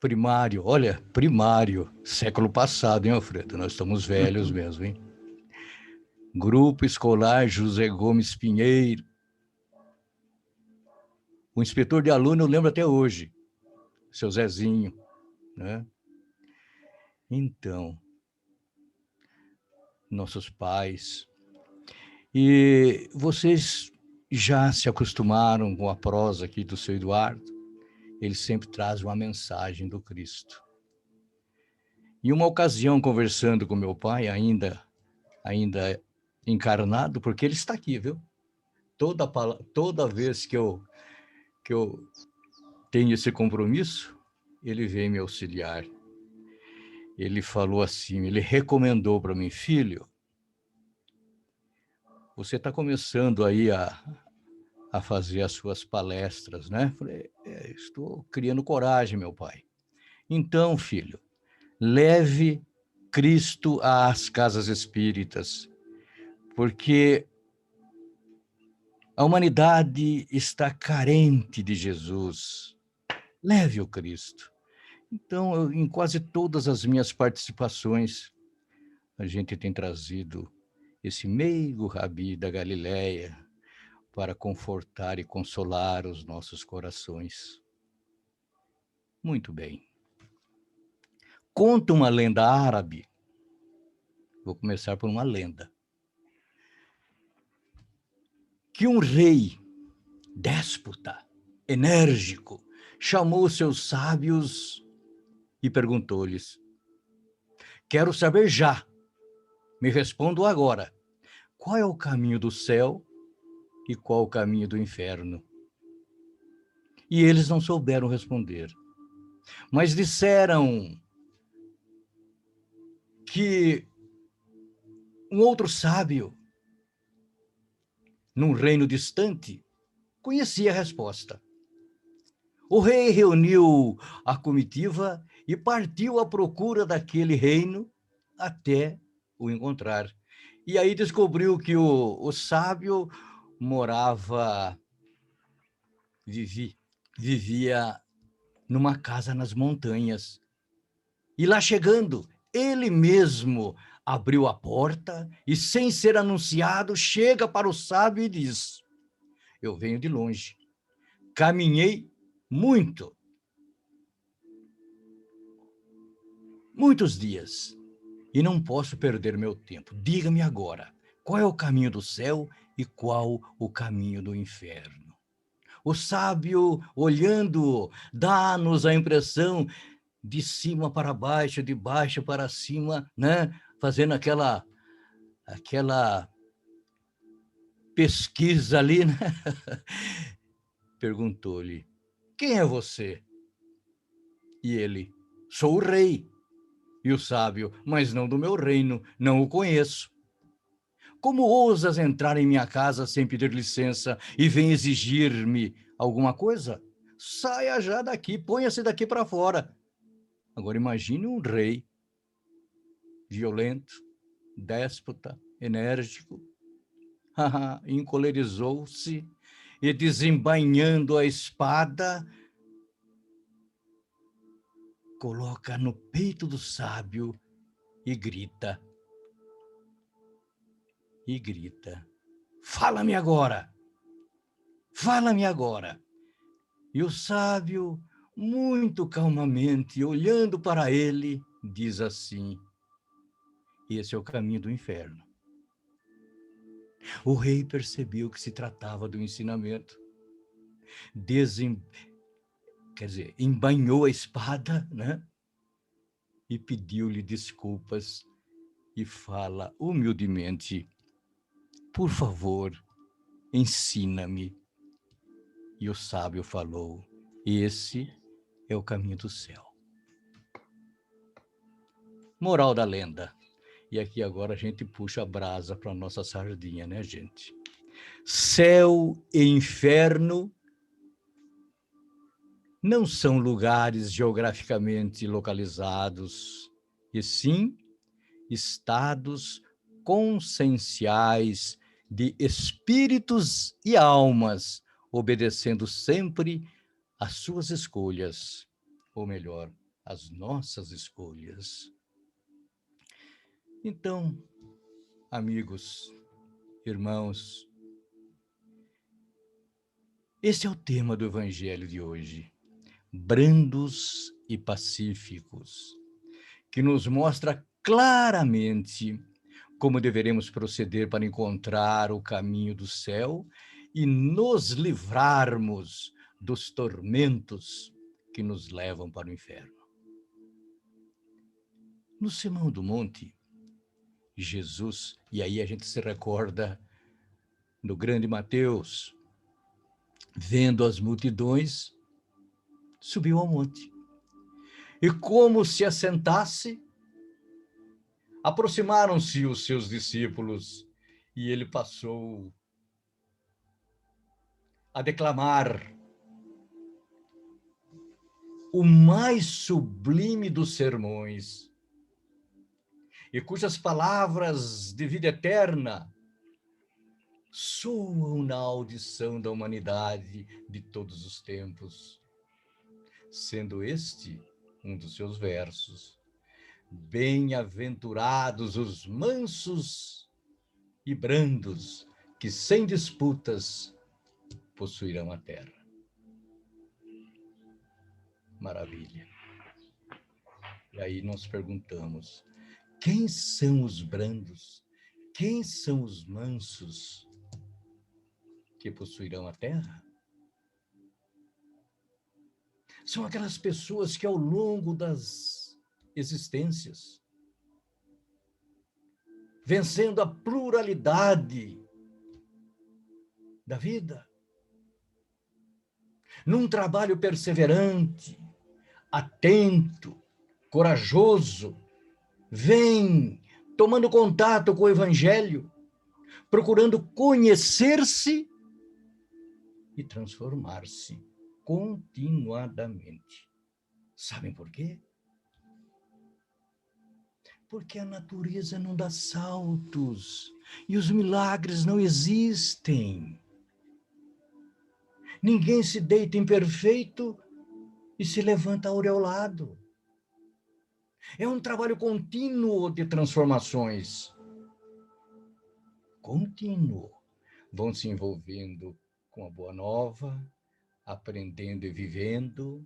Primário, olha, primário, século passado, hein, Alfredo? Nós estamos velhos mesmo, hein? Grupo Escolar José Gomes Pinheiro. O inspetor de aluno eu lembro até hoje, seu Zezinho, né? Então, nossos pais. E vocês já se acostumaram com a prosa aqui do seu Eduardo? Ele sempre traz uma mensagem do Cristo. Em uma ocasião, conversando com meu pai, ainda encarnado, porque ele está aqui, viu? Toda vez que eu tenho esse compromisso, ele vem me auxiliar. Ele falou assim, ele recomendou para mim, filho, você está começando aí a fazer as suas palestras, né? Falei, estou criando coragem, meu pai. Então, filho, leve Cristo às casas espíritas, porque a humanidade está carente de Jesus. Leve o Cristo. Então, em quase todas as minhas participações, a gente tem trazido esse meigo Rabi da Galileia para confortar e consolar os nossos corações. Muito bem. Conta uma lenda árabe. Vou começar por uma lenda. Que um rei déspota, enérgico, chamou seus sábios e perguntou-lhes: quero saber já, me respondo agora, qual é o caminho do céu e qual o caminho do inferno? E eles não souberam responder, mas disseram que um outro sábio, num reino distante, conhecia a resposta. O rei reuniu a comitiva e partiu à procura daquele reino até o encontrar. E aí descobriu que o sábio vivia numa casa nas montanhas. E lá chegando, ele mesmo abriu a porta e, sem ser anunciado, chega para o sábio e diz: eu venho de longe, caminhei muitos dias, e não posso perder meu tempo. Diga-me agora, qual é o caminho do céu e qual o caminho do inferno? O sábio, olhando, dá-nos a impressão de cima para baixo, de baixo para cima, né? Fazendo aquela pesquisa ali, né? Perguntou-lhe: quem é você? E ele: sou o rei. E o sábio: mas não do meu reino, não o conheço. Como ousas entrar em minha casa sem pedir licença e vem exigir-me alguma coisa? Saia já daqui, ponha-se daqui para fora. Agora imagine um rei violento, déspota, enérgico, encolerizou-se e, desembainhando a espada, coloca no peito do sábio e grita. Fala-me agora! Fala-me agora! E o sábio, muito calmamente, olhando para ele, diz assim: esse é o caminho do inferno. O rei percebeu que se tratava do ensinamento. Embainhou a espada, né? E pediu-lhe desculpas e fala humildemente: por favor, ensina-me. E o sábio falou: esse é o caminho do céu. Moral da lenda. E aqui agora a gente puxa a brasa para a nossa sardinha, né, gente? Céu e inferno não são lugares geograficamente localizados, e sim estados conscienciais de espíritos e almas, obedecendo sempre às suas escolhas, ou melhor, as nossas escolhas. Então, amigos, irmãos, esse é o tema do Evangelho de hoje, brandos e pacíficos, que nos mostra claramente como deveremos proceder para encontrar o caminho do céu e nos livrarmos dos tormentos que nos levam para o inferno. No Sermão do Monte, Jesus, e aí a gente se recorda do grande Mateus, vendo as multidões, subiu ao monte. E como se assentasse, aproximaram-se os seus discípulos e ele passou a declamar o mais sublime dos sermões, e cujas palavras de vida eterna soam na audição da humanidade de todos os tempos, sendo este um dos seus versos: bem-aventurados os mansos e brandos, que sem disputas possuirão a terra. Maravilha. E aí nós perguntamos, quem são os brandos? Quem são os mansos que possuirão a terra? São aquelas pessoas que ao longo das existências, vencendo a pluralidade da vida, num trabalho perseverante, atento, corajoso, vem tomando contato com o Evangelho, procurando conhecer-se e transformar-se continuadamente. Sabem por quê? Porque a natureza não dá saltos e os milagres não existem. Ninguém se deita imperfeito e se levanta aureolado. É um trabalho contínuo de transformações. Contínuo. Vão se envolvendo com a boa nova, aprendendo e vivendo.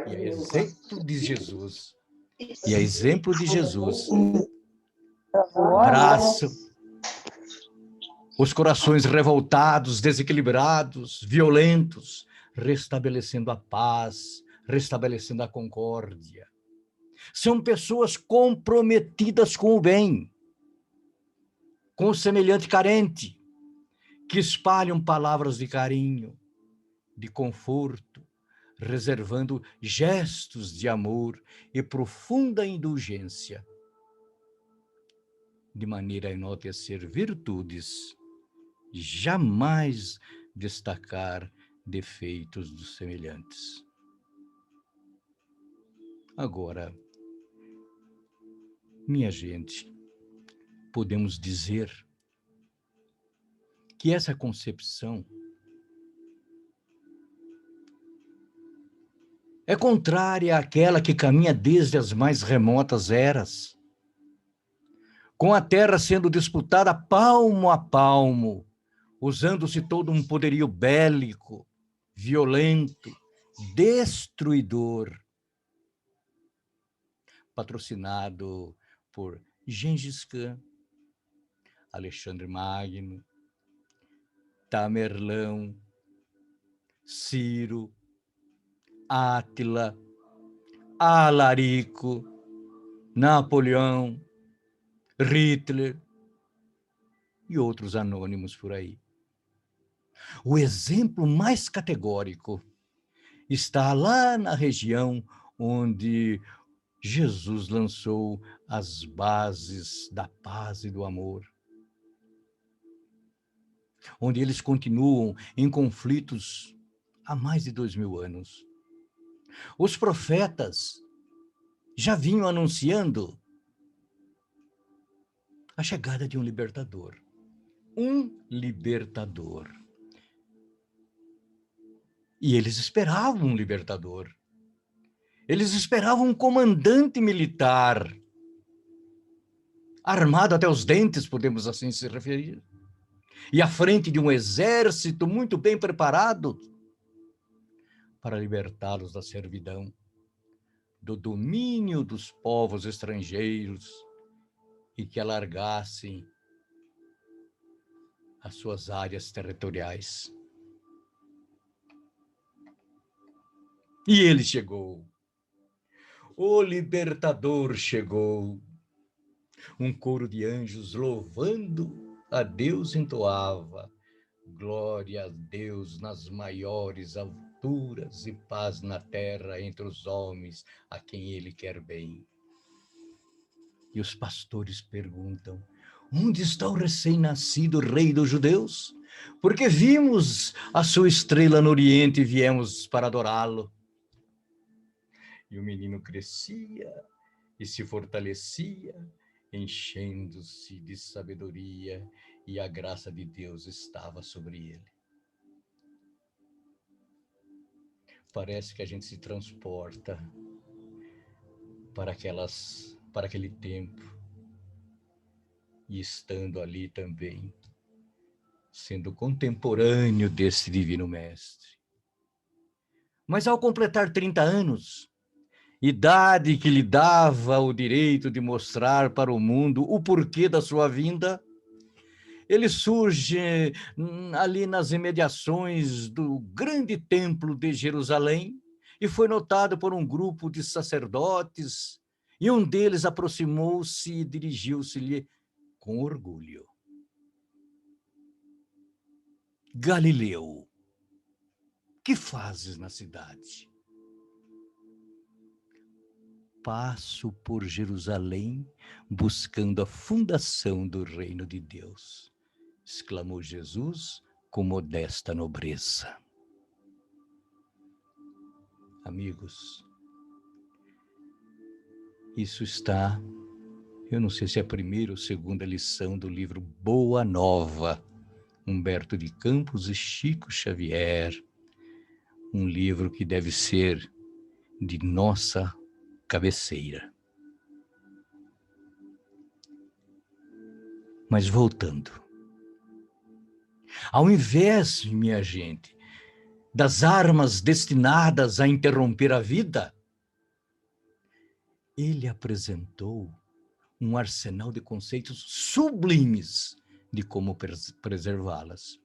E a exemplo de Jesus, abraçam os corações revoltados, desequilibrados, violentos, restabelecendo a paz, restabelecendo a concórdia. São pessoas comprometidas com o bem, com o semelhante carente, que espalham palavras de carinho, de conforto, reservando gestos de amor e profunda indulgência, de maneira a enaltecer virtudes, jamais destacar defeitos dos semelhantes. Agora, minha gente, podemos dizer que essa concepção é contrária àquela que caminha desde as mais remotas eras, com a terra sendo disputada palmo a palmo, usando-se todo um poderio bélico, violento, destruidor, patrocinado por Gengis Khan, Alexandre Magno, Tamerlão, Ciro, Átila, Alarico, Napoleão, Hitler e outros anônimos por aí. O exemplo mais categórico está lá na região onde Jesus lançou as bases da paz e do amor, onde eles continuam em conflitos há mais de 2000 anos. Os profetas já vinham anunciando a chegada de um libertador. Um libertador. E eles esperavam um libertador. Eles esperavam um comandante militar, armado até os dentes, podemos assim se referir, e à frente de um exército muito bem preparado para libertá-los da servidão, do domínio dos povos estrangeiros e que alargassem as suas áreas territoriais. E ele chegou. O libertador chegou. Um coro de anjos louvando a Deus entoava: glória a Deus nas maiores alturas e paz na terra entre os homens a quem ele quer bem. E os pastores perguntam: onde está o recém-nascido rei dos judeus? Porque vimos a sua estrela no oriente e viemos para adorá-lo. E o menino crescia e se fortalecia, enchendo-se de sabedoria, e a graça de Deus estava sobre ele. Parece que a gente se transporta para aquele tempo, e estando ali também, sendo contemporâneo desse divino mestre. Mas ao completar 30 anos, idade que lhe dava o direito de mostrar para o mundo o porquê da sua vinda, ele surge ali nas imediações do grande templo de Jerusalém e foi notado por um grupo de sacerdotes, e um deles aproximou-se e dirigiu-se-lhe com orgulho: Galileu, que fazes na cidade? Passo por Jerusalém buscando a fundação do reino de Deus, exclamou Jesus com modesta nobreza. Amigos, isso está, eu não sei se é a primeira ou segunda lição do livro Boa Nova, Humberto de Campos e Chico Xavier, um livro que deve ser de nossa cabeceira. Mas voltando, ao invés, minha gente, das armas destinadas a interromper a vida, ele apresentou um arsenal de conceitos sublimes de como preservá-las.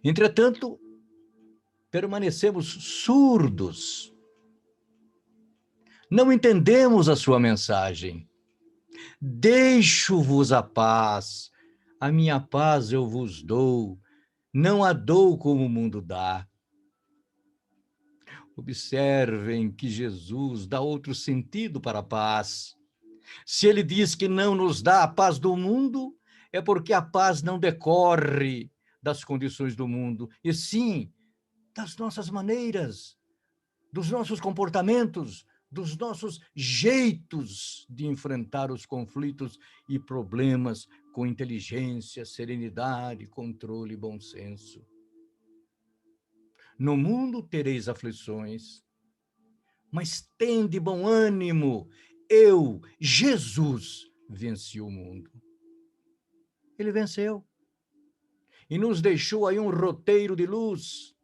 Entretanto, permanecemos surdos. Não entendemos a sua mensagem. Deixo-vos a paz, a minha paz eu vos dou, não a dou como o mundo dá. Observem que Jesus dá outro sentido para a paz. Se ele diz que não nos dá a paz do mundo, é porque a paz não decorre das condições do mundo, e sim das nossas maneiras, dos nossos comportamentos, dos nossos jeitos de enfrentar os conflitos e problemas com inteligência, serenidade, controle e bom senso. No mundo tereis aflições, mas tende bom ânimo. Eu, Jesus, venci o mundo. Ele venceu e nos deixou aí um roteiro de luz,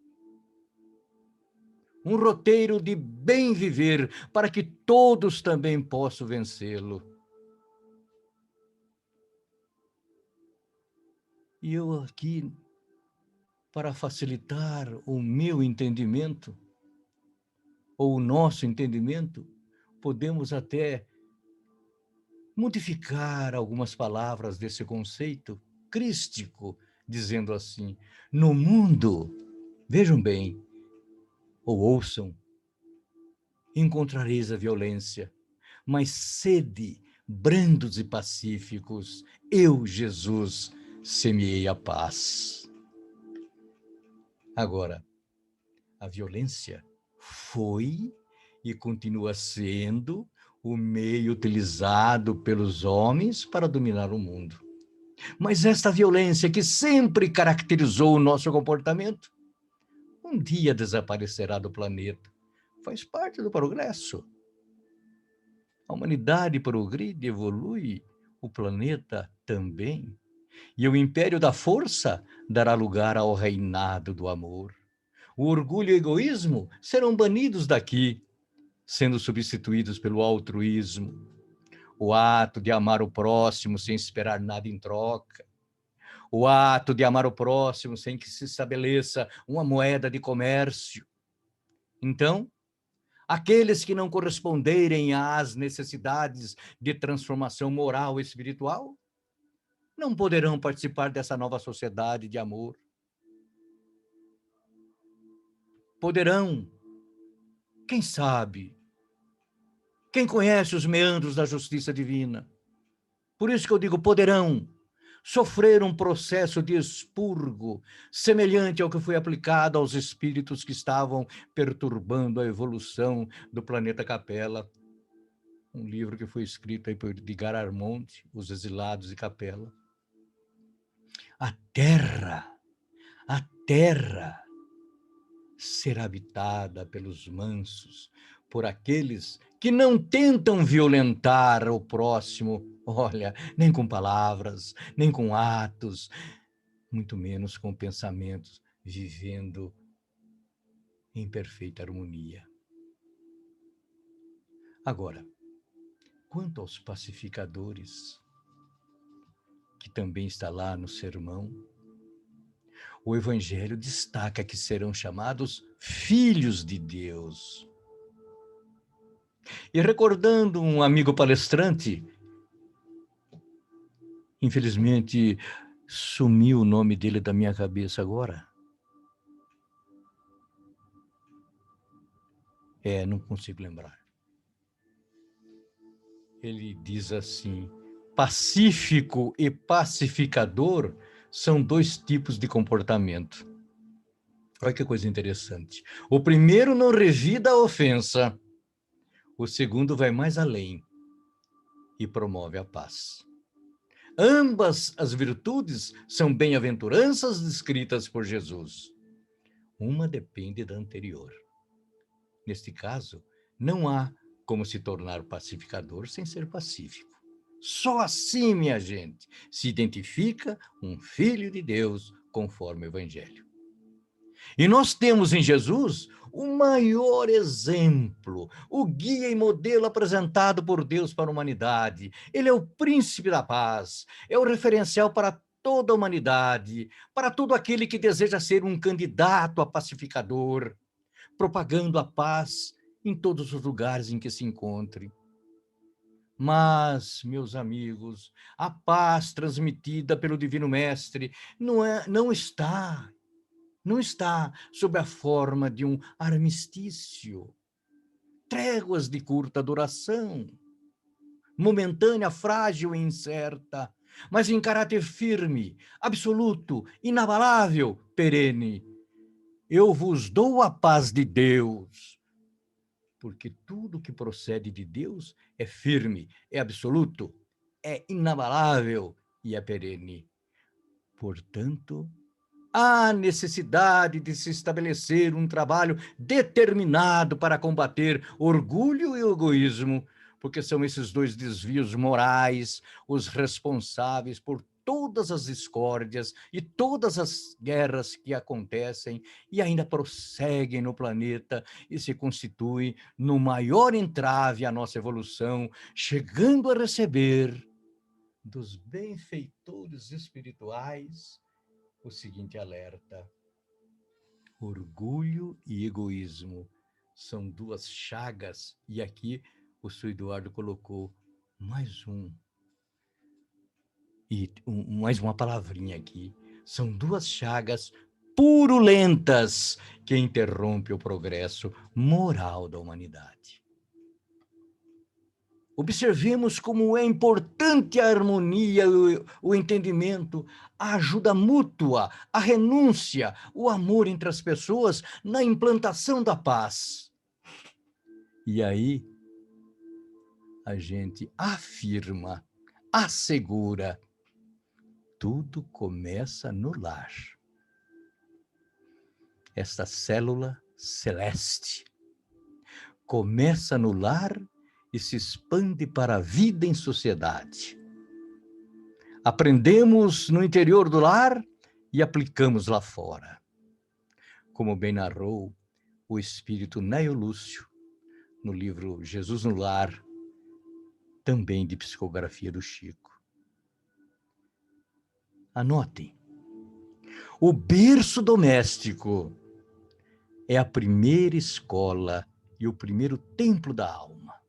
um roteiro de bem viver, para que todos também possam vencê-lo. E eu aqui, para facilitar o meu entendimento, ou o nosso entendimento, podemos até modificar algumas palavras desse conceito crístico, dizendo assim: no mundo, vejam bem, ou ouçam, encontrareis a violência, mas sede brandos e pacíficos, eu, Jesus, semeei a paz. Agora, a violência foi e continua sendo o meio utilizado pelos homens para dominar o mundo. Mas esta violência que sempre caracterizou o nosso comportamento, um dia desaparecerá do planeta, Faz parte do progresso. A humanidade progride, evolui, o planeta também. E o império da força dará lugar ao reinado do amor. O orgulho e o egoísmo serão banidos daqui, sendo substituídos pelo altruísmo. O ato de amar o próximo sem esperar nada em troca. O ato de amar o próximo sem que se estabeleça uma moeda de comércio. Então, aqueles que não corresponderem às necessidades de transformação moral e espiritual não poderão participar dessa nova sociedade de amor. Poderão, quem sabe, quem conhece os meandros da justiça divina. Por isso que eu digo, poderão sofrer um processo de expurgo, semelhante ao que foi aplicado aos espíritos que estavam perturbando a evolução do planeta Capela. Um livro que foi escrito aí por Edgar Armond, Os Exilados de Capela. A terra será habitada pelos mansos, por aqueles que não tentam violentar o próximo, olha, nem com palavras, nem com atos, muito menos com pensamentos, vivendo em perfeita harmonia. Agora, quanto aos pacificadores, que também está lá no sermão, o Evangelho destaca que serão chamados filhos de Deus. E recordando um amigo palestrante, infelizmente sumiu o nome dele da minha cabeça agora. Não consigo lembrar. Ele diz assim: pacífico e pacificador são dois tipos de comportamento. Olha que coisa interessante. O primeiro não revida a ofensa. O segundo vai mais além e promove a paz. Ambas as virtudes são bem-aventuranças descritas por Jesus. Uma depende da anterior. Neste caso, não há como se tornar pacificador sem ser pacífico. Só assim, minha gente, se identifica um filho de Deus conforme o Evangelho. E nós temos em Jesus o maior exemplo, o guia e modelo apresentado por Deus para a humanidade. Ele é o príncipe da paz, é o referencial para toda a humanidade, para todo aquele que deseja ser um candidato a pacificador, propagando a paz em todos os lugares em que se encontre. Mas, meus amigos, a paz transmitida pelo Divino Mestre não está sob a forma de um armistício, tréguas de curta duração, momentânea, frágil e incerta, mas em caráter firme, absoluto, inabalável, perene. Eu vos dou a paz de Deus, porque tudo que procede de Deus é firme, é absoluto, é inabalável e é perene. Portanto, há necessidade de se estabelecer um trabalho determinado para combater orgulho e egoísmo, porque são esses dois desvios morais os responsáveis por todas as discórdias e todas as guerras que acontecem e ainda prosseguem no planeta e se constituem no maior entrave à nossa evolução, chegando a receber dos benfeitores espirituais o seguinte alerta: orgulho e egoísmo são duas chagas, e aqui o Sr. Eduardo colocou mais mais uma palavrinha aqui, são duas chagas purulentas que interrompem o progresso moral da humanidade. Observemos como é importante a harmonia, o entendimento, a ajuda mútua, a renúncia, o amor entre as pessoas na implantação da paz. E aí, a gente afirma, assegura, tudo começa no lar. Esta célula celeste, começa no lar e se expande para a vida em sociedade. Aprendemos no interior do lar e aplicamos lá fora. Como bem narrou o espírito Neo Lúcio, no livro Jesus no Lar, também de psicografia do Chico. Anotem, o berço doméstico é a primeira escola e o primeiro templo da alma.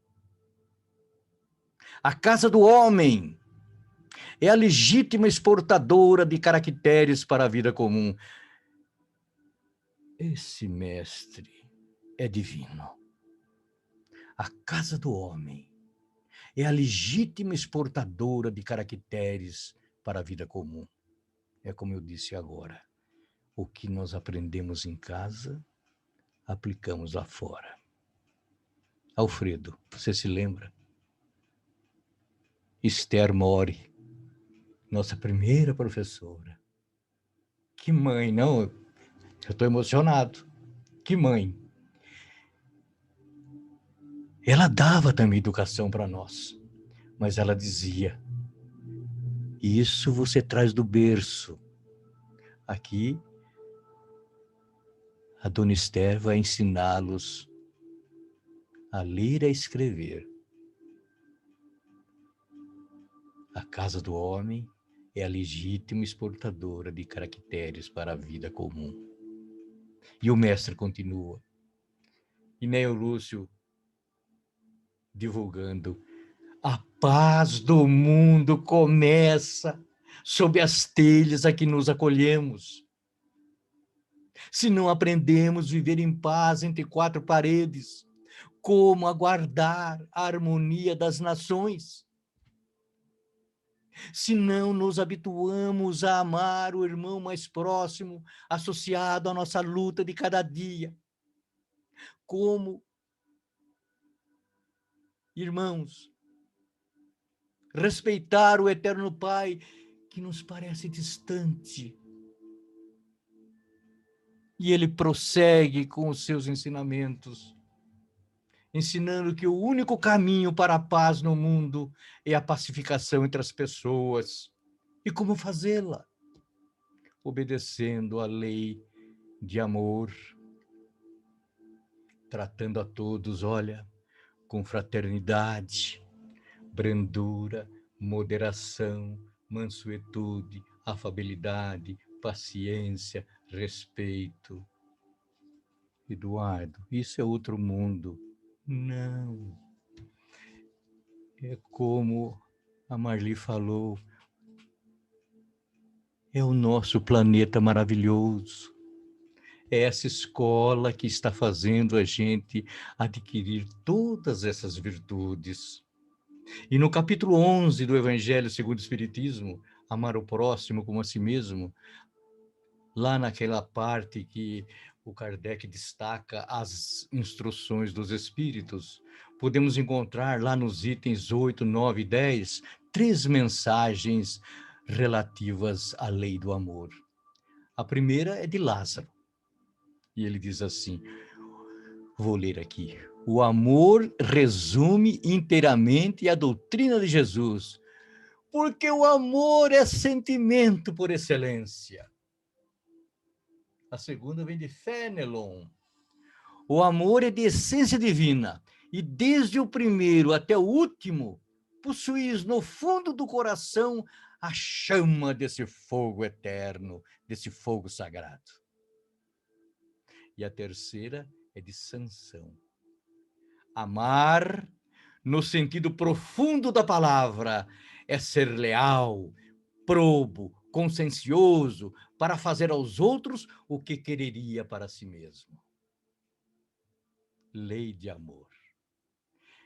A casa do homem é a legítima exportadora de caracteres para a vida comum. Esse mestre é divino. A casa do homem é a legítima exportadora de caracteres para a vida comum. É como eu disse agora, o que nós aprendemos em casa, aplicamos lá fora. Alfredo, você se lembra? Esther Mori, nossa primeira professora. Que mãe, não? Eu estou emocionado. Que mãe. Ela dava também educação para nós, mas ela dizia, isso você traz do berço. Aqui, a dona Esther vai ensiná-los a ler e a escrever. A casa do homem é a legítima exportadora de caracteres para a vida comum. E o mestre continua. E Neo Lúcio divulgando, a paz do mundo começa sob as telhas a que nos acolhemos. Se não aprendemos a viver em paz entre quatro paredes, como aguardar a harmonia das nações? Se não nos habituamos a amar o irmão mais próximo, associado à nossa luta de cada dia, como irmãos, respeitar o eterno Pai, que nos parece distante. E ele prossegue com os seus ensinamentos, ensinando que o único caminho para a paz no mundo é a pacificação entre as pessoas. E como fazê-la? Obedecendo à lei de amor, tratando a todos, olha, com fraternidade, brandura, moderação, mansuetude, afabilidade, paciência, respeito. Eduardo, isso é outro mundo. Não. É como a Marli falou, é o nosso planeta maravilhoso. É essa escola que está fazendo a gente adquirir todas essas virtudes. E no capítulo 11 do Evangelho segundo o Espiritismo, amar o próximo como a si mesmo, lá naquela parte que o Kardec destaca as instruções dos Espíritos, podemos encontrar lá nos itens 8, 9 e 10, 3 mensagens relativas à lei do amor. A primeira é de Lázaro, e ele diz assim, vou ler aqui, o amor resume inteiramente a doutrina de Jesus, porque o amor é sentimento por excelência. A segunda vem de Fenelon. O amor é de essência divina, e desde o primeiro até o último, possuis no fundo do coração a chama desse fogo eterno, desse fogo sagrado. E a terceira é de Sansão. Amar, no sentido profundo da palavra, é ser leal, probo, consciencioso, para fazer aos outros o que quereria para si mesmo. Lei de amor.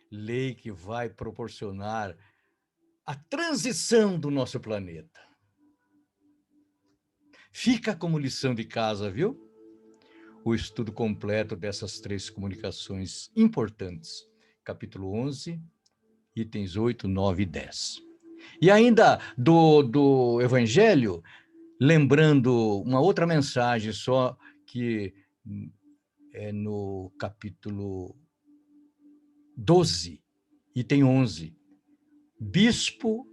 Lei que vai proporcionar a transição do nosso planeta. Fica como lição de casa, viu? O estudo completo dessas 3 comunicações importantes. Capítulo 11, itens 8, 9 e 10. E ainda do Evangelho, lembrando uma outra mensagem só que é no capítulo 12, item 11. Bispo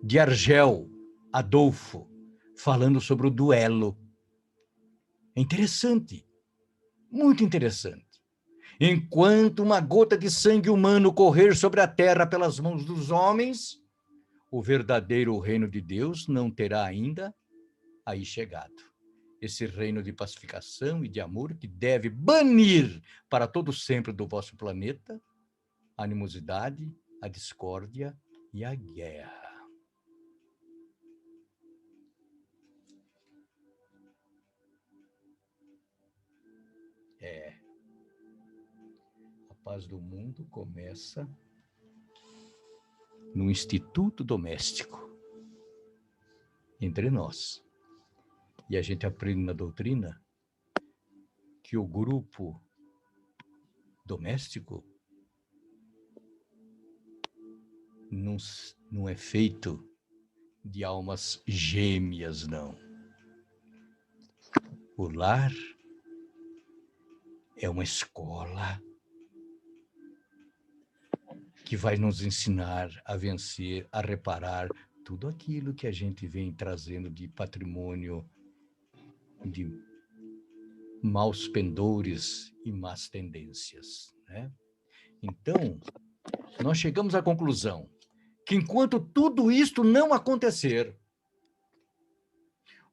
de Argel, Adolfo, falando sobre o duelo. É interessante, muito interessante. Enquanto uma gota de sangue humano correr sobre a terra pelas mãos dos homens, o verdadeiro reino de Deus não terá ainda aí chegado. Esse reino de pacificação e de amor que deve banir para todo sempre do vosso planeta a animosidade, a discórdia e a guerra. A paz do mundo começa no instituto doméstico, entre nós. E a gente aprende na doutrina que o grupo doméstico não é feito de almas gêmeas, não. O lar é uma escola que vai nos ensinar a vencer, a reparar tudo aquilo que a gente vem trazendo de patrimônio, de maus pendores e más tendências, né? Então, nós chegamos à conclusão que enquanto tudo isto não acontecer,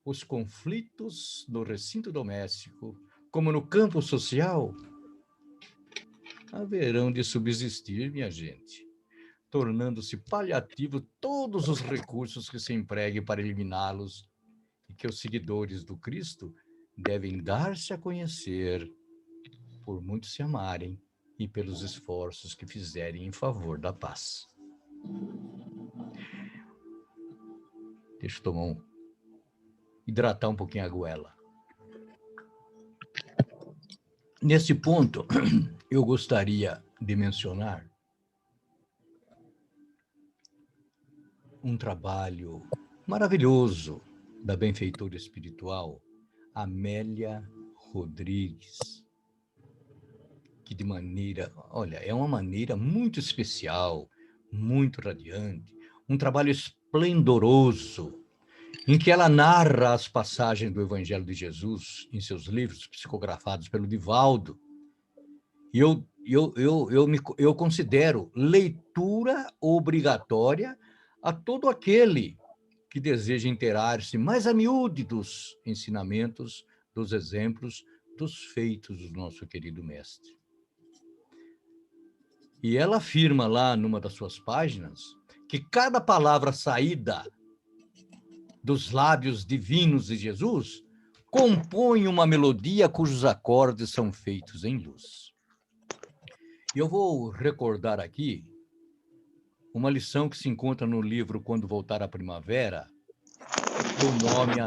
os conflitos no recinto doméstico, como no campo social, haverão de subsistir, minha gente, tornando-se paliativo todos os recursos que se empreguem para eliminá-los e que os seguidores do Cristo devem dar-se a conhecer por muito se amarem e pelos esforços que fizerem em favor da paz. Deixa eu tomar hidratar um pouquinho a goela. Nesse ponto, eu gostaria de mencionar um trabalho maravilhoso da benfeitora espiritual Amélia Rodrigues, que de maneira, olha, é uma maneira muito especial, muito radiante, um trabalho esplendoroso, em que ela narra as passagens do Evangelho de Jesus em seus livros psicografados pelo Divaldo. E eu considero leitura obrigatória a todo aquele que deseja inteirar-se mais a miúde dos ensinamentos, dos exemplos, dos feitos do nosso querido mestre. E ela afirma lá numa das suas páginas que cada palavra saída dos lábios divinos de Jesus compõe uma melodia cujos acordes são feitos em luz. E eu vou recordar aqui uma lição que se encontra no livro Quando Voltar à Primavera, do nome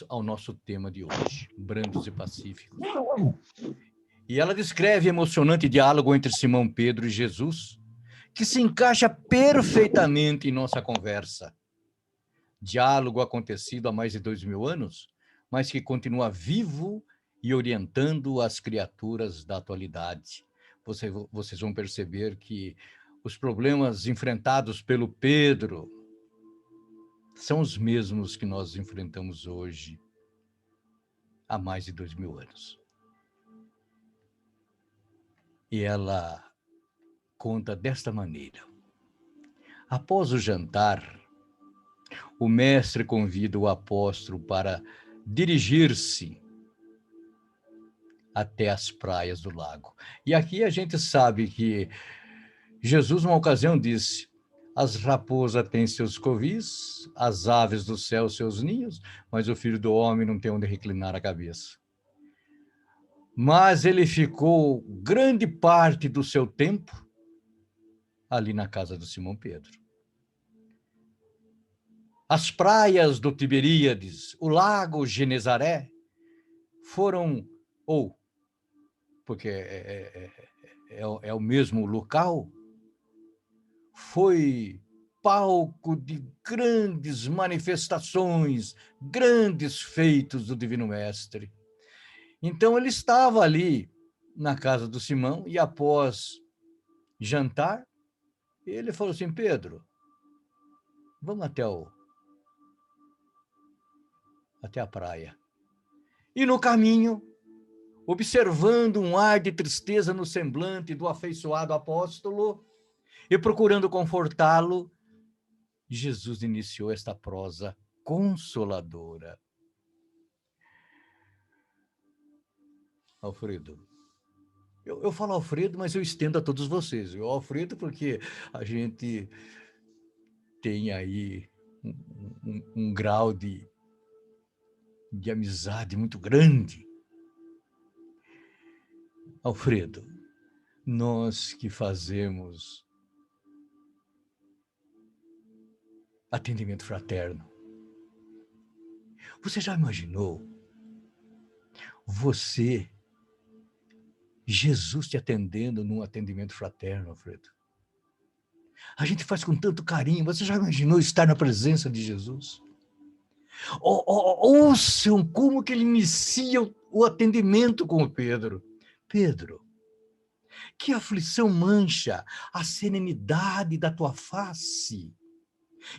ao nosso tema de hoje, Brandos e Pacíficos. E ela descreve emocionante diálogo entre Simão Pedro e Jesus, que se encaixa perfeitamente em nossa conversa. Diálogo acontecido há mais de 2000 anos, mas que continua vivo e orientando as criaturas da atualidade. Vocês vão perceber que os problemas enfrentados pelo Pedro são os mesmos que nós enfrentamos hoje, há mais de 2000 anos. E ela conta desta maneira. Após o jantar, o mestre convida o apóstolo para dirigir-se até as praias do lago. E aqui a gente sabe que Jesus, numa ocasião, disse: as raposas têm seus covis, as aves do céu seus ninhos, mas o filho do homem não tem onde reclinar a cabeça. Mas ele ficou grande parte do seu tempo ali na casa do Simão Pedro. As praias do Tiberíades, o lago Genezaré, foram, porque é o mesmo local, foi palco de grandes manifestações, grandes feitos do Divino Mestre. Então, ele estava ali na casa do Simão e, após jantar, ele falou assim: Pedro, vamos até a praia. E no caminho, observando um ar de tristeza no semblante do afeiçoado apóstolo e procurando confortá-lo, Jesus iniciou esta prosa consoladora. Alfredo, eu falo Alfredo, mas eu estendo a todos vocês. Eu Alfredo porque a gente tem aí um grau de amizade muito grande. Alfredo, nós que fazemos atendimento fraterno, você já imaginou você, Jesus te atendendo num atendimento fraterno, Alfredo? A gente faz com tanto carinho. Você já imaginou estar na presença de Jesus? Ouçam como que ele inicia o atendimento com o Pedro. Pedro, que aflição mancha a serenidade da tua face,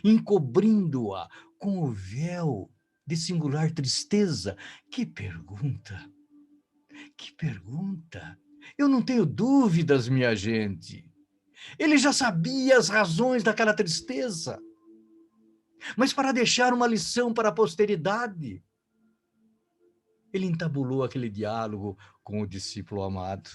encobrindo-a com o véu de singular tristeza. Que pergunta! Que pergunta! Eu não tenho dúvidas, minha gente. Ele já sabia as razões daquela tristeza. Mas para deixar uma lição para a posteridade, ele entabulou aquele diálogo com o discípulo amado.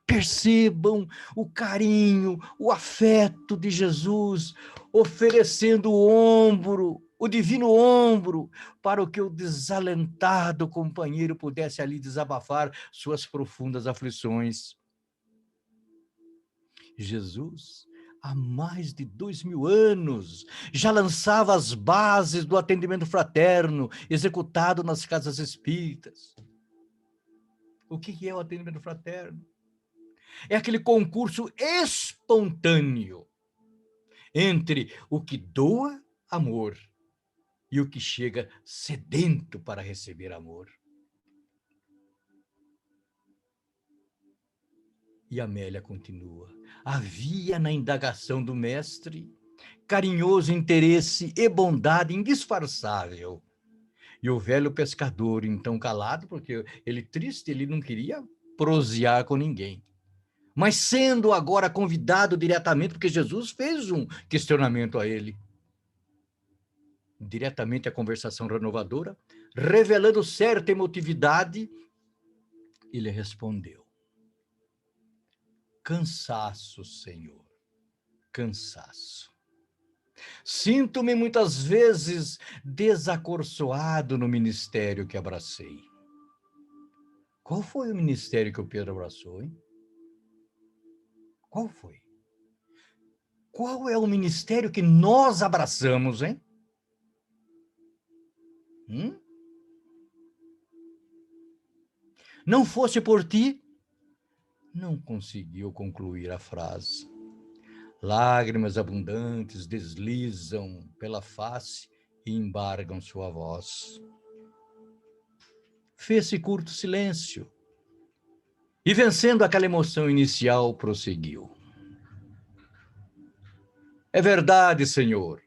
Percebam o carinho, o afeto de Jesus, oferecendo o ombro, o divino ombro, para que o desalentado companheiro pudesse ali desabafar suas profundas aflições. Jesus, há mais de 2000 anos, já lançava as bases do atendimento fraterno, executado nas casas espíritas. O que é o atendimento fraterno? É aquele concurso espontâneo entre o que doa amor e o que chega sedento para receber amor. E Amélia continua. Havia na indagação do mestre carinhoso interesse e bondade indisfarçável. E o velho pescador, então calado, porque ele triste, ele não queria prosear com ninguém. Mas sendo agora convidado diretamente, porque Jesus fez um questionamento a ele, diretamente a conversação renovadora, revelando certa emotividade, ele respondeu: cansaço, Senhor, cansaço. Sinto-me muitas vezes desacorçoado no ministério que abracei. Qual foi o ministério que o Pedro abraçou, hein? Qual foi? Qual é o ministério que nós abraçamos, hein? Não fosse por ti, não conseguiu concluir a frase. Lágrimas abundantes deslizam pela face e embargam sua voz. Fez-se curto silêncio e, vencendo aquela emoção inicial, prosseguiu. É verdade, Senhor,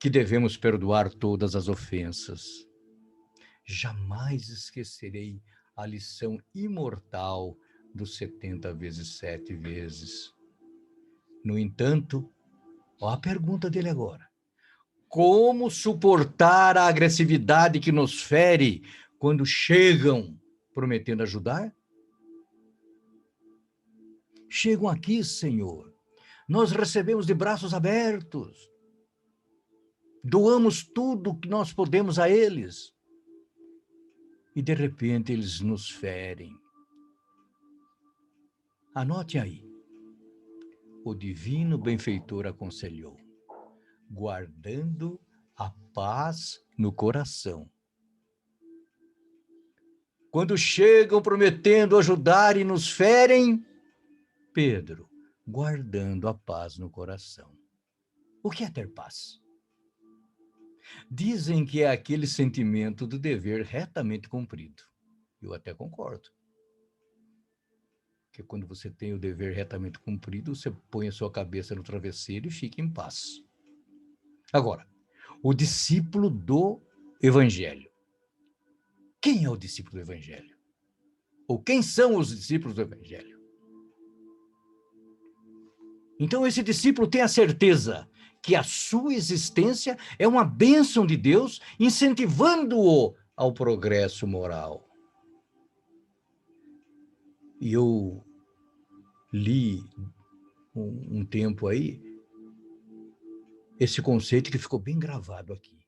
que devemos perdoar todas as ofensas. Jamais esquecerei a lição imortal dos 70 vezes 7 vezes. No entanto, ó a pergunta dele agora. Como suportar a agressividade que nos fere quando chegam prometendo ajudar? Chegam aqui, Senhor. Nós recebemos de braços abertos. Doamos tudo que nós podemos a eles. E, de repente, eles nos ferem. Anote aí. O divino benfeitor aconselhou, guardando a paz no coração. Quando chegam prometendo ajudar e nos ferem, Pedro, guardando a paz no coração. O que é ter paz? Dizem que é aquele sentimento do dever retamente cumprido. Eu até concordo. Porque quando você tem o dever retamente cumprido, você põe a sua cabeça no travesseiro e fica em paz. Agora, o discípulo do Evangelho. Quem é o discípulo do Evangelho? Ou quem são os discípulos do Evangelho? Então, esse discípulo tem a certeza que a sua existência é uma bênção de Deus, incentivando-o ao progresso moral. E eu li um tempo aí esse conceito que ficou bem gravado aqui.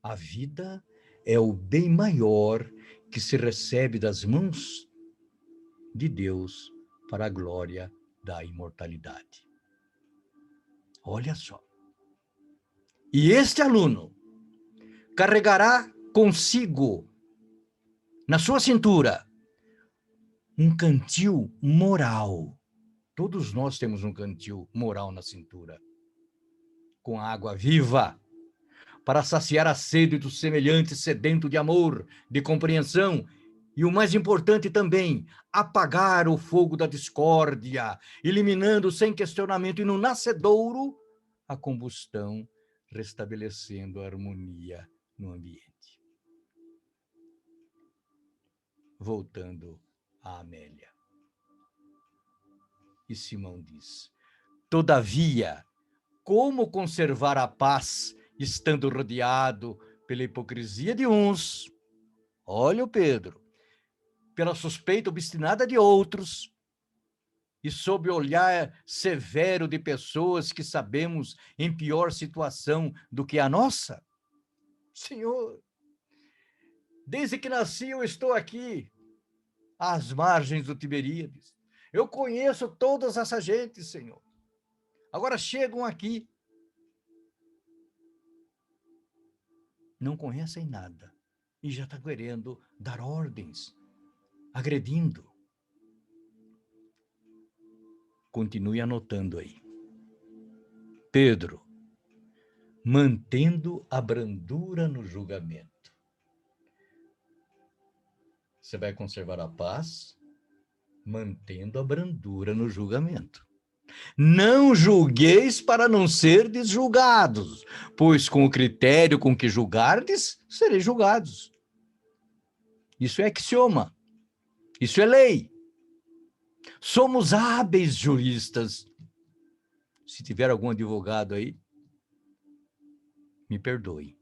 A vida é o bem maior que se recebe das mãos de Deus para a glória da imortalidade. Olha só. E este aluno carregará consigo, na sua cintura, um cantil moral. Todos nós temos um cantil moral na cintura, com água viva, para saciar a sede do semelhante sedento de amor, de compreensão, e o mais importante também, apagar o fogo da discórdia, eliminando sem questionamento e no nascedouro a combustão, restabelecendo a harmonia no ambiente. Voltando a Amélia. E Simão diz: todavia, como conservar a paz estando rodeado pela hipocrisia de uns? Olha o Pedro, pela suspeita obstinada de outros, e sob o olhar severo de pessoas que sabemos em pior situação do que a nossa? Senhor, desde que nasci eu estou aqui, às margens do Tiberíades. Eu conheço todas essa gente, Senhor. Agora chegam aqui, não conhecem nada e já está querendo dar ordens, agredindo. Continue anotando aí. Pedro, mantendo a brandura no julgamento. Você vai conservar a paz, mantendo a brandura no julgamento. Não julgueis para não serdes julgados, pois com o critério com que julgardes, sereis julgados. Isso é axioma. Isso é lei. Somos hábeis juristas. Se tiver algum advogado aí, me perdoe.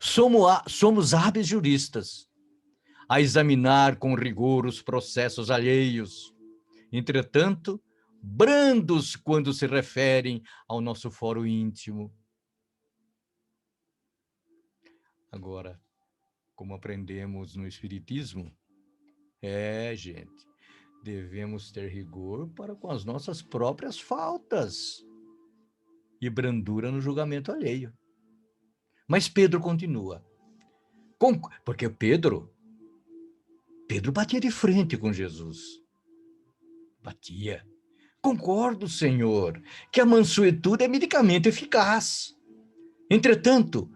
Somos hábeis juristas a examinar com rigor os processos alheios. Entretanto, brandos quando se referem ao nosso fórum íntimo. Agora, como aprendemos no Espiritismo, gente, devemos ter rigor para com as nossas próprias faltas e brandura no julgamento alheio. Mas Pedro continua. Porque Pedro batia de frente com Jesus. Batia. Concordo, Senhor, que a mansuetude é medicamento eficaz. Entretanto,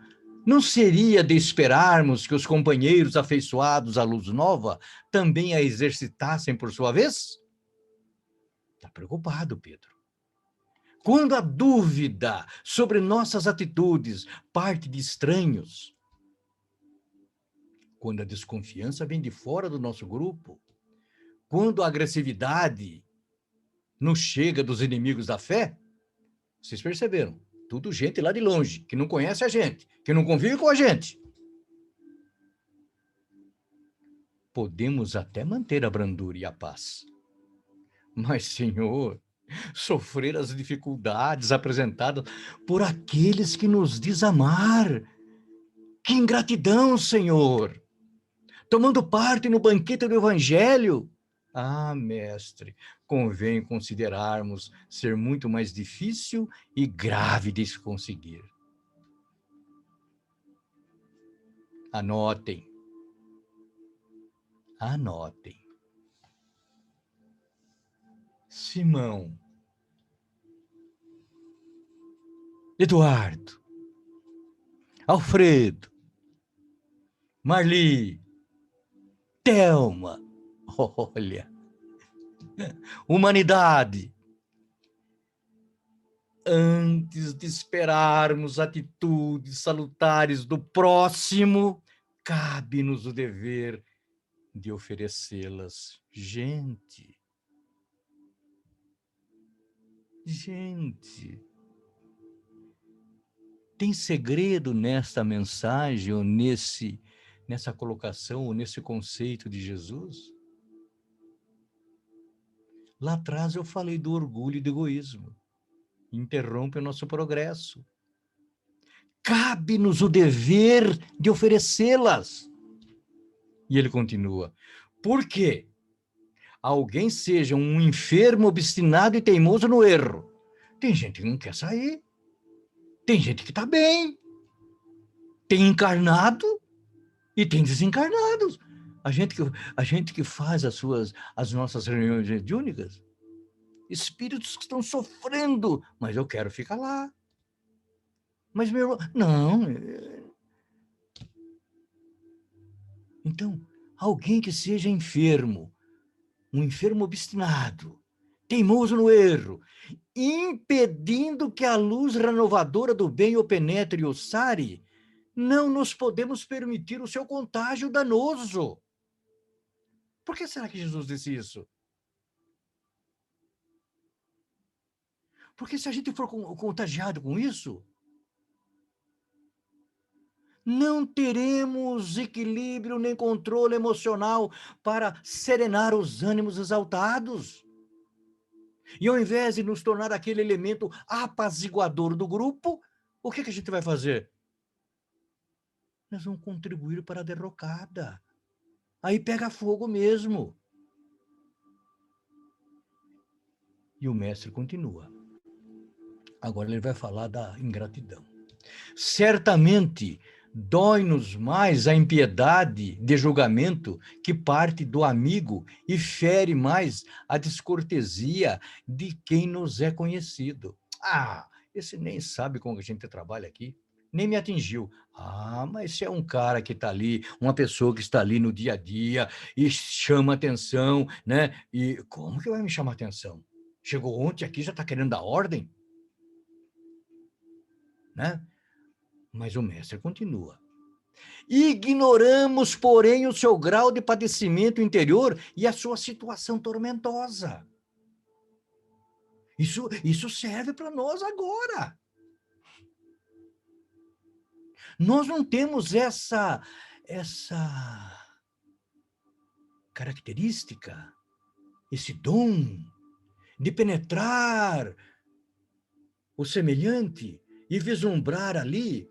não seria de esperarmos que os companheiros afeiçoados à luz nova também a exercitassem por sua vez? Está preocupado, Pedro. Quando a dúvida sobre nossas atitudes parte de estranhos, quando a desconfiança vem de fora do nosso grupo, quando a agressividade nos chega dos inimigos da fé, vocês perceberam? Tudo gente lá de longe, que não conhece a gente, que não convive com a gente. Podemos até manter a brandura e a paz. Mas, Senhor, sofrer as dificuldades apresentadas por aqueles que nos diz amar. Que ingratidão, Senhor! Tomando parte no banquete do Evangelho. Ah, mestre, convém considerarmos ser muito mais difícil e grave de se conseguir. Anotem. Anotem. Simão, Eduardo, Alfredo, Marli, Thelma, olha, Humanidade, antes de esperarmos atitudes salutares do próximo, cabe-nos o dever de oferecê-las. Gente, tem segredo nesta mensagem, ou nessa colocação, ou nesse conceito de Jesus? Lá atrás eu falei do orgulho e do egoísmo. Interrompe o nosso progresso. Cabe-nos o dever de oferecê-las. E ele continua. Por quê? Alguém seja um enfermo, obstinado e teimoso no erro. Tem gente que não quer sair. Tem gente que está bem. Tem encarnado e tem desencarnados. A gente que faz as nossas reuniões mediúnicas, espíritos que estão sofrendo, mas eu quero ficar lá. Mas meu irmão, não. Então, alguém que seja enfermo, um enfermo obstinado, teimoso no erro, impedindo que a luz renovadora do bem o penetre e o sare, não nos podemos permitir o seu contágio danoso. Por que será que Jesus disse isso? Porque se a gente for contagiado com isso, não teremos equilíbrio nem controle emocional para serenar os ânimos exaltados. E ao invés de nos tornar aquele elemento apaziguador do grupo, o que a gente vai fazer? Nós vamos contribuir para a derrocada. Aí pega fogo mesmo. E o mestre continua. Agora ele vai falar da ingratidão. Certamente, dói-nos mais a impiedade de julgamento que parte do amigo e fere mais a descortesia de quem nos é conhecido. Ah, esse nem sabe como a gente trabalha aqui, nem me atingiu. Ah, mas se é um cara que está ali, uma pessoa que está ali no dia a dia e chama atenção, né? E como que vai me chamar atenção? Chegou ontem aqui, já está querendo dar ordem? Né? Mas o mestre continua. Ignoramos, porém, o seu grau de padecimento interior e a sua situação tormentosa. Isso serve para nós agora. Nós não temos essa característica, esse dom de penetrar o semelhante e vislumbrar ali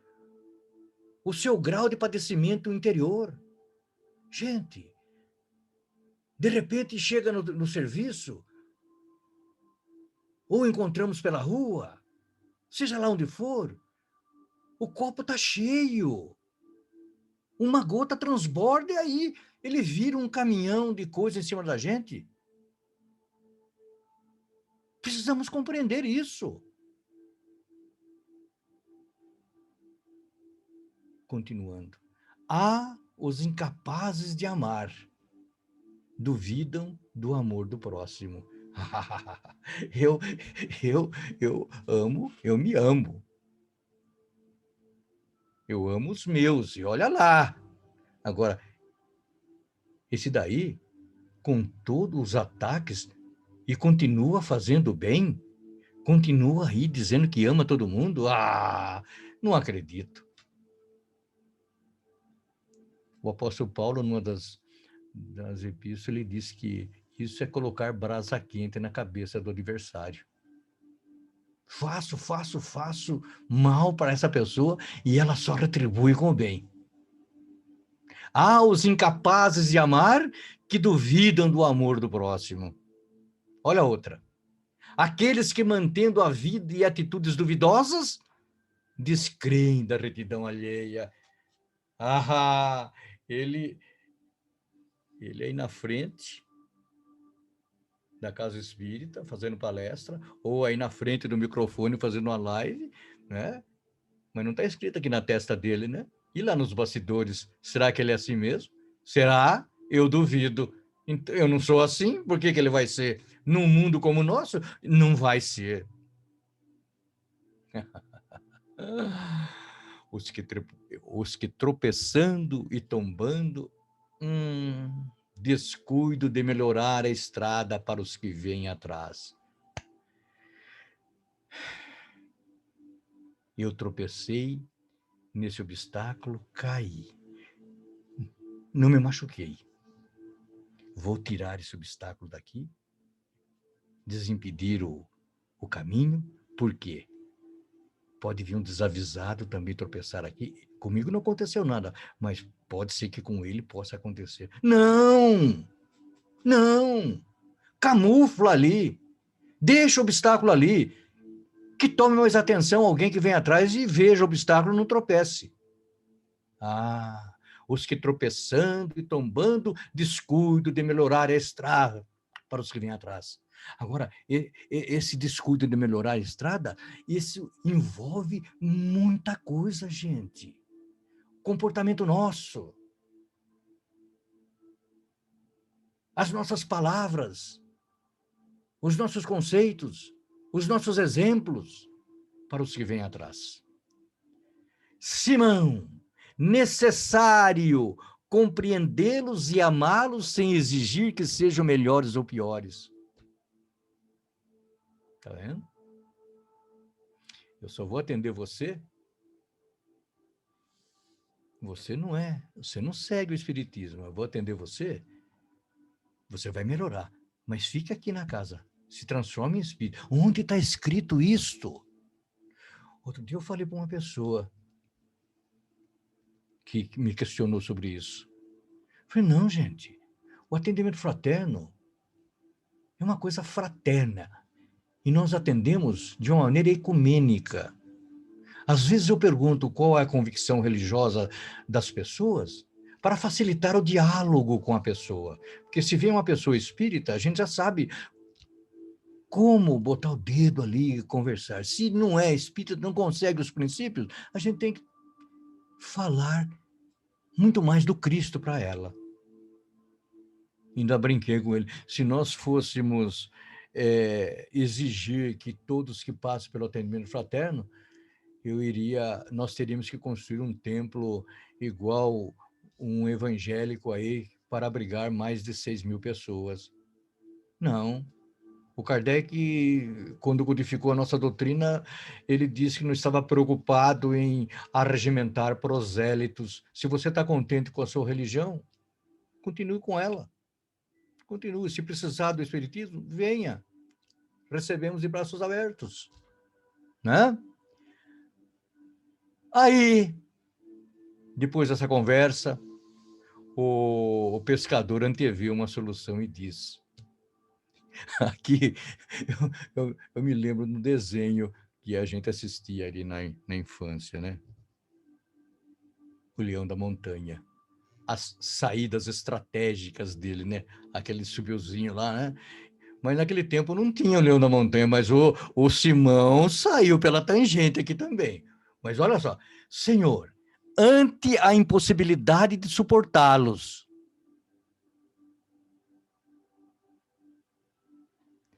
o seu grau de padecimento interior. Gente, de repente chega no serviço, ou encontramos pela rua, seja lá onde for, o copo está cheio. Uma gota transborda e aí ele vira um caminhão de coisa em cima da gente. Precisamos compreender isso. Continuando. Há os incapazes de amar, duvidam do amor do próximo. eu amo, eu me amo. Eu amo os meus, e olha lá. Agora, esse daí, com todos os ataques, e continua fazendo bem, continua aí dizendo que ama todo mundo, não acredito. O apóstolo Paulo, numa das epístolas, ele disse que isso é colocar brasa quente na cabeça do adversário. Faço mal para essa pessoa e ela só retribui com o bem. Há os incapazes de amar que duvidam do amor do próximo. Olha a outra. Aqueles que, mantendo a vida e atitudes duvidosas, descreem da retidão alheia. Ele aí na frente da casa espírita, fazendo palestra, ou aí na frente do microfone, fazendo uma live, né? Mas não está escrito aqui na testa dele, né? E lá nos bastidores, será que ele é assim mesmo? Será? Eu duvido. Então, eu não sou assim, por que que ele vai ser? Num mundo como o nosso, não vai ser. Os que tropeçando e tombando, descuido de melhorar a estrada para os que vêm atrás. Eu tropecei nesse obstáculo, caí. Não me machuquei. Vou tirar esse obstáculo daqui, desimpedir o caminho, por quê? Pode vir um desavisado também tropeçar aqui. Comigo não aconteceu nada, mas pode ser que com ele possa acontecer. Não! Não! Camufla ali. Deixa o obstáculo ali. Que tome mais atenção alguém que vem atrás e veja o obstáculo e não tropece. Ah, os que tropeçando e tombando, descuido de melhorar a estrada para os que vêm atrás. Agora, esse descuido de melhorar a estrada, isso envolve muita coisa, gente. Comportamento nosso, as nossas palavras, os nossos conceitos, os nossos exemplos para os que vêm atrás. Simão, necessário compreendê-los e amá-los sem exigir que sejam melhores ou piores. Tá vendo? Eu só vou atender você. Você não segue o espiritismo. Eu vou atender você, você vai melhorar. Mas fique aqui na casa, se transforme em espírito. Onde está escrito isto? Outro dia eu falei para uma pessoa que me questionou sobre isso. Eu falei, não, gente, o atendimento fraterno é uma coisa fraterna. E nós atendemos de uma maneira ecumênica. Às vezes eu pergunto qual é a convicção religiosa das pessoas para facilitar o diálogo com a pessoa. Porque se vem uma pessoa espírita, a gente já sabe como botar o dedo ali e conversar. Se não é espírita, não consegue os princípios, a gente tem que falar muito mais do Cristo para ela. Ainda brinquei com ele. Se nós fôssemos exigir que todos que passem pelo atendimento fraterno, nós teríamos que construir um templo igual um evangélico aí para abrigar mais de 6.000 pessoas. Não. O Kardec, quando codificou a nossa doutrina, ele disse que não estava preocupado em arregimentar prosélitos. Se você está contente com a sua religião, continue com ela. Continue. Se precisar do espiritismo, venha. Recebemos de braços abertos. Né? Aí, depois dessa conversa, o pescador anteviu uma solução e disse, aqui, eu me lembro do desenho que a gente assistia ali na infância, né? O Leão da Montanha. As saídas estratégicas dele, né? Aquele subiozinho lá, né? Mas naquele tempo não tinha o Leão da Montanha, mas o Simão saiu pela tangente aqui também. Mas olha só, Senhor, ante a impossibilidade de suportá-los,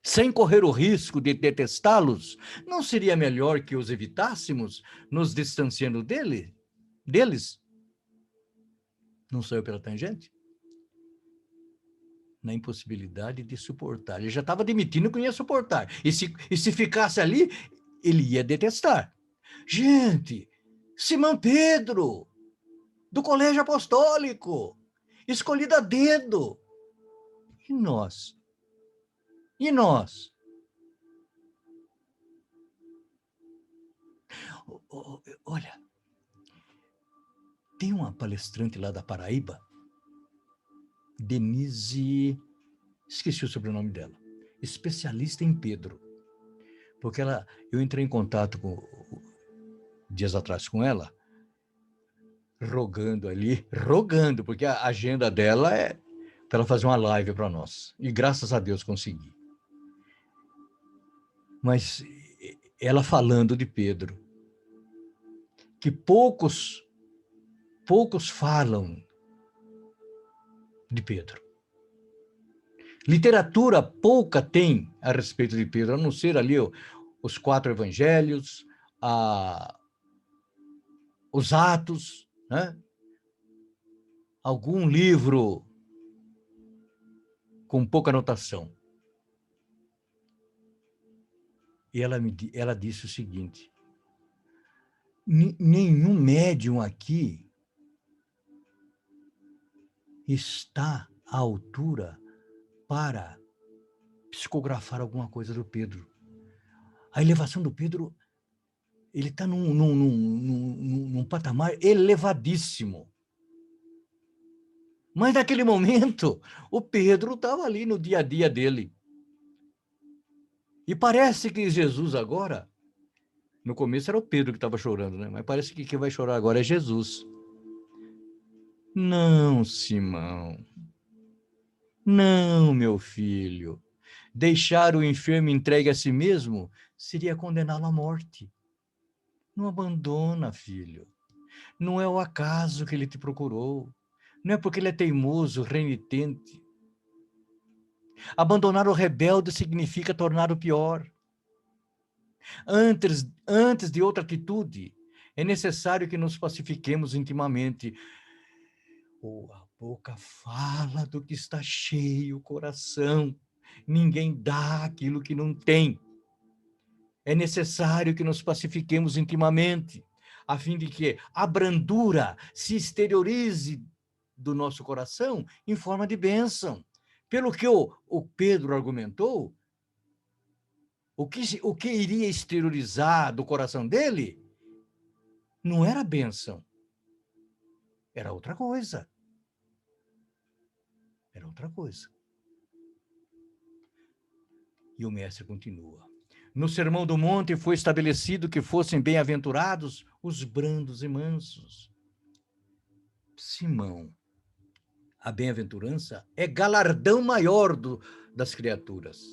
sem correr o risco de detestá-los, não seria melhor que os evitássemos, nos distanciando deles? Não saiu pela tangente? Na impossibilidade de suportar. Ele já estava admitindo que não ia suportar. E se ficasse ali, ele ia detestar. Gente, Simão Pedro, do Colégio Apostólico, escolhido a dedo. E nós? E nós? Olha, tem uma palestrante lá da Paraíba, Denise, esqueci o sobrenome dela, especialista em Pedro, porque eu entrei em contato dias atrás com ela, rogando, porque a agenda dela é para ela fazer uma live para nós, e graças a Deus consegui. Mas ela falando de Pedro, que poucos falam de Pedro. Literatura pouca tem a respeito de Pedro, a não ser ali os 4 evangelhos, os Atos, né? Algum livro com pouca anotação. E ela disse o seguinte: nenhum médium aqui está à altura para psicografar alguma coisa do Pedro. A elevação do Pedro, ele está num patamar elevadíssimo. Mas naquele momento, o Pedro estava ali no dia a dia dele. E parece que Jesus agora, no começo era o Pedro que estava chorando, né? Mas parece que quem vai chorar agora é Jesus. Não, Simão. Não, meu filho. Deixar o enfermo entregue a si mesmo seria condená-lo à morte. Não abandona, filho. Não é o acaso que ele te procurou. Não é porque ele é teimoso, renitente. Abandonar o rebelde significa tornar o pior. Antes de outra atitude, é necessário que nos pacifiquemos intimamente. A boca fala do que está cheio o coração. Ninguém dá aquilo que não tem. É necessário que nos pacifiquemos intimamente, a fim de que a brandura se exteriorize do nosso coração em forma de bênção. Pelo que o Pedro argumentou, o que iria exteriorizar do coração dele não era bênção, era outra coisa. Era outra coisa. E o mestre continua. No Sermão do Monte foi estabelecido que fossem bem-aventurados os brandos e mansos. Simão, a bem-aventurança é galardão maior das criaturas.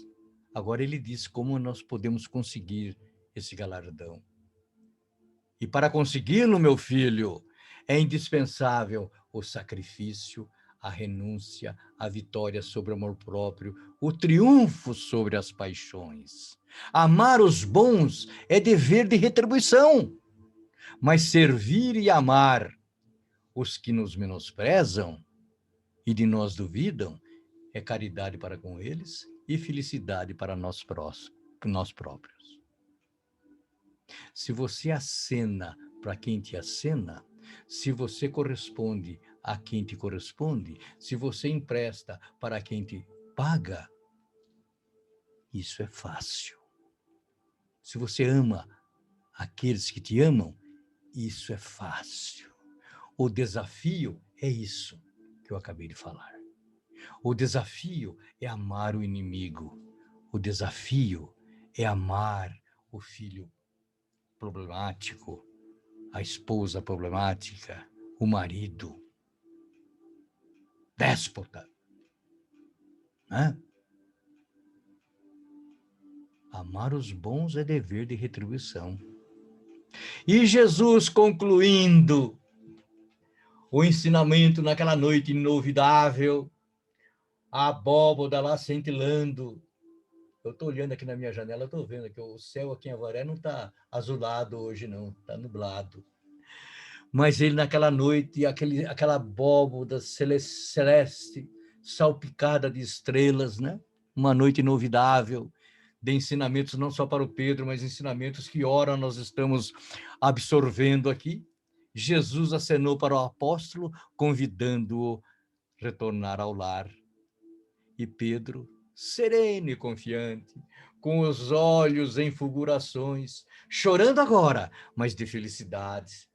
Agora ele diz como nós podemos conseguir esse galardão. E para consegui-lo, meu filho, é indispensável o sacrifício, a renúncia, a vitória sobre o amor próprio, o triunfo sobre as paixões. Amar os bons é dever de retribuição, mas servir e amar os que nos menosprezam e de nós duvidam é caridade para com eles e felicidade para nós próprios. Se você acena para quem te acena, se você corresponde a quem te corresponde, se você empresta para quem te paga, isso é fácil. Se você ama aqueles que te amam, isso é fácil. O desafio é isso que eu acabei de falar. O desafio é amar o inimigo. O desafio é amar o filho problemático, a esposa problemática, o marido déspota, né? Amar os bons é dever de retribuição. E Jesus, concluindo o ensinamento naquela noite inovidável, a abóboda lá cintilando. Eu estou olhando aqui na minha janela, estou vendo que o céu aqui em Avaré não está azulado hoje, não, está nublado. Mas ele, naquela noite, aquela abóboda celeste, salpicada de estrelas, né? Uma noite inovidável, de ensinamentos não só para o Pedro, mas ensinamentos que, ora, nós estamos absorvendo aqui. Jesus acenou para o apóstolo, convidando-o a retornar ao lar. E Pedro, sereno e confiante, com os olhos em fulgurações, chorando agora, mas de felicidade,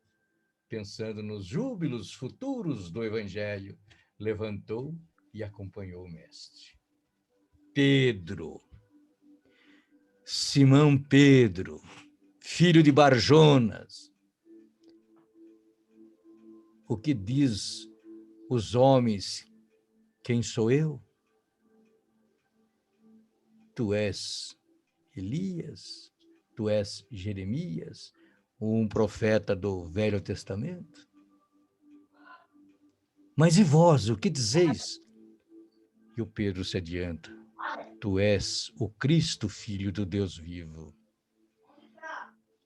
pensando nos júbilos futuros do Evangelho, levantou e acompanhou o mestre. Pedro, Simão Pedro, filho de Barjonas, o que diz os homens, quem sou eu? Tu és Elias, tu és Jeremias, um profeta do Velho Testamento? Mas e vós, o que dizeis? E o Pedro se adianta. Tu és o Cristo, Filho do Deus vivo.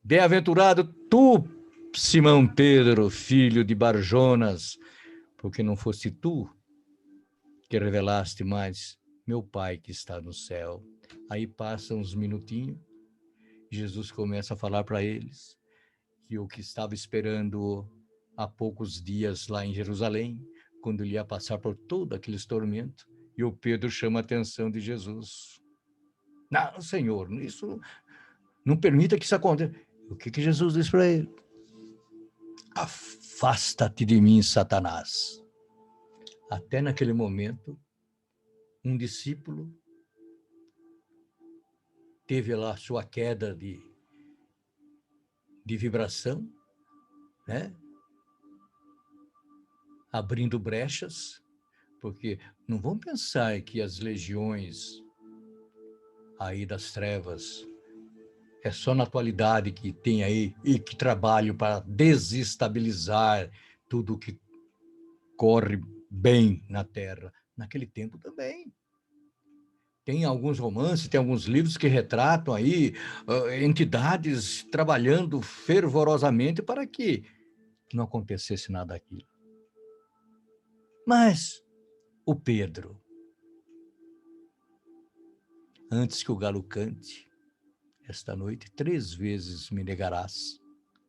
Bem-aventurado tu, Simão Pedro, filho de Barjonas, porque não foste tu que revelaste, mas meu Pai que está no céu. Aí passam uns minutinhos, Jesus começa a falar para eles que o que estava esperando há poucos dias lá em Jerusalém, quando ele ia passar por todo aqueles tormentos, e o Pedro chama a atenção de Jesus. Não, Senhor, isso não permita que isso aconteça. O que Jesus diz para ele? Afasta-te de mim, Satanás. Até naquele momento, um discípulo teve lá sua queda de vibração, né? Abrindo brechas, porque não vão pensar que as legiões aí das trevas é só na atualidade que tem aí e que trabalham para desestabilizar tudo que corre bem na Terra. Naquele tempo também. Tem alguns romances, tem alguns livros que retratam aí entidades trabalhando fervorosamente para que não acontecesse nada daquilo. Mas o Pedro, antes que o galo cante, esta noite 3 vezes me negarás.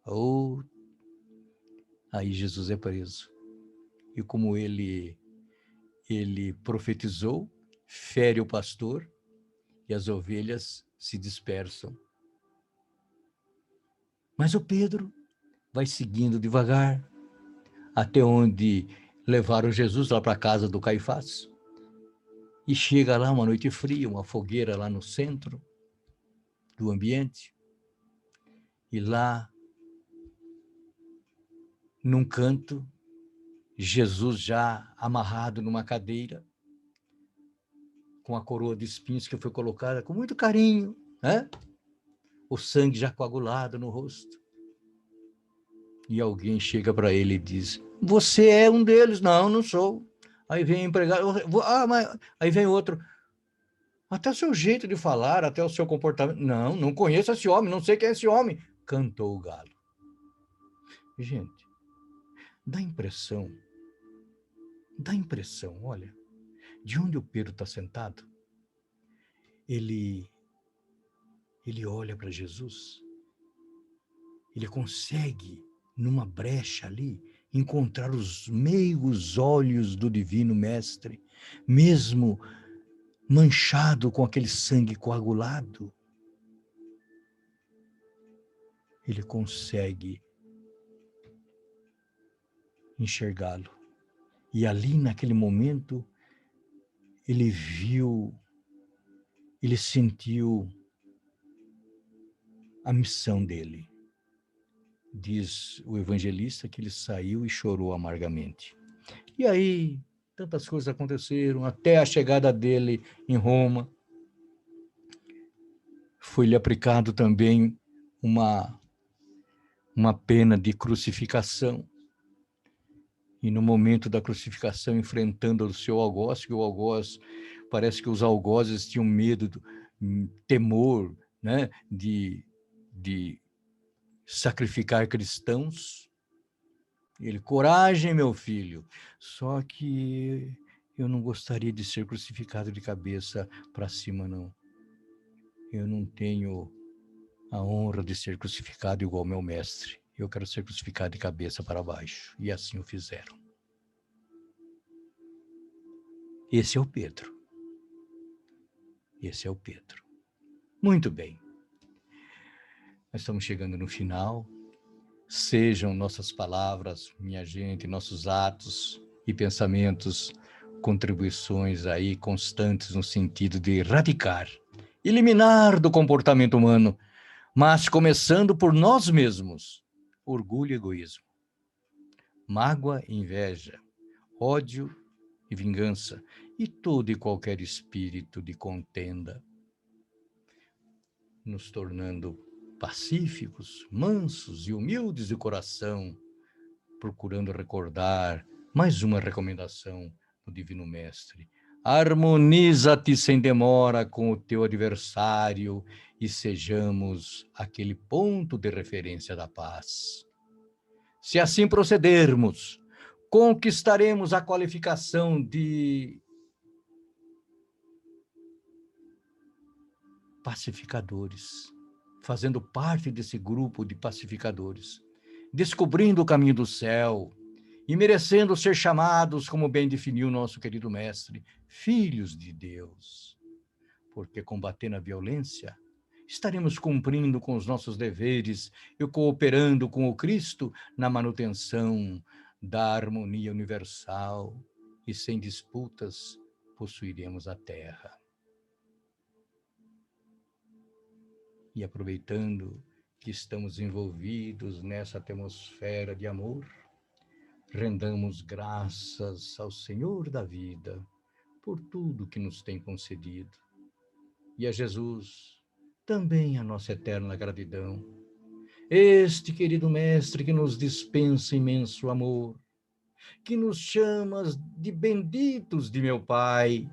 Oh, aí Jesus é preso. E como ele profetizou, fere o pastor e as ovelhas se dispersam. Mas o Pedro vai seguindo devagar até onde levaram Jesus lá para a casa do Caifás. E chega lá uma noite fria, uma fogueira lá no centro do ambiente. E lá, num canto, Jesus já amarrado numa cadeira, com a coroa de espinhos que foi colocada com muito carinho, né? O sangue já coagulado no rosto. E alguém chega para ele e diz: você é um deles? Não, não sou. Aí vem o empregado, mas aí vem outro. Até o seu jeito de falar, até o seu comportamento. Não, não conheço esse homem, não sei quem é esse homem. Cantou o galo. Gente, dá impressão, olha, de onde o Pedro está sentado, ele olha para Jesus, ele consegue, numa brecha ali, encontrar os meigos olhos do Divino Mestre, mesmo manchado com aquele sangue coagulado, ele consegue enxergá-lo. E ali, naquele momento, ele viu, ele sentiu a missão dele. Diz o evangelista que ele saiu e chorou amargamente. E aí, tantas coisas aconteceram, até a chegada dele em Roma. Foi-lhe aplicado também uma pena de crucificação. E no momento da crucificação, enfrentando o seu algoz, que o algoz, parece que os algozes tinham medo, temor, né, de sacrificar cristãos. Ele, coragem, meu filho, só que eu não gostaria de ser crucificado de cabeça para cima, não. Eu não tenho a honra de ser crucificado igual meu mestre. Eu quero ser crucificado de cabeça para baixo. E assim o fizeram. Esse é o Pedro. Esse é o Pedro. Muito bem. Nós estamos chegando no final. Sejam nossas palavras, minha gente, nossos atos e pensamentos, contribuições aí constantes no sentido de erradicar, eliminar do comportamento humano, mas começando por nós mesmos, orgulho e egoísmo, mágoa e inveja, ódio e vingança, e todo e qualquer espírito de contenda, nos tornando pacíficos, mansos e humildes de coração, procurando recordar mais uma recomendação do Divino Mestre: Harmoniza-te sem demora com o teu adversário e sejamos aquele ponto de referência da paz. Se assim procedermos, conquistaremos a qualificação de pacificadores, fazendo parte desse grupo de pacificadores, descobrindo o caminho do céu e merecendo ser chamados, como bem definiu nosso querido mestre, filhos de Deus. Porque combatendo a violência, estaremos cumprindo com os nossos deveres e cooperando com o Cristo na manutenção da harmonia universal, e sem disputas possuiremos a terra. E aproveitando que estamos envolvidos nessa atmosfera de amor, rendamos graças ao Senhor da vida por tudo que nos tem concedido, e a Jesus também a nossa eterna gratidão. Este querido Mestre que nos dispensa imenso amor, que nos chama de benditos de meu Pai,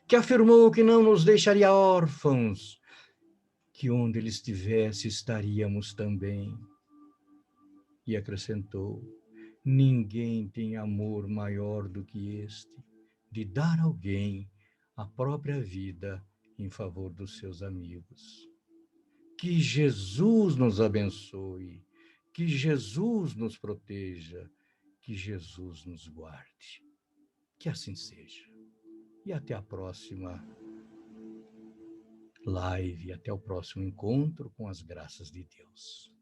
que afirmou que não nos deixaria órfãos, que onde Ele estivesse estaríamos também. E acrescentou: ninguém tem amor maior do que este, de dar a alguém a própria vida em favor dos seus amigos. Que Jesus nos abençoe, que Jesus nos proteja, que Jesus nos guarde. Que assim seja. E até a próxima live, até o próximo encontro com as graças de Deus.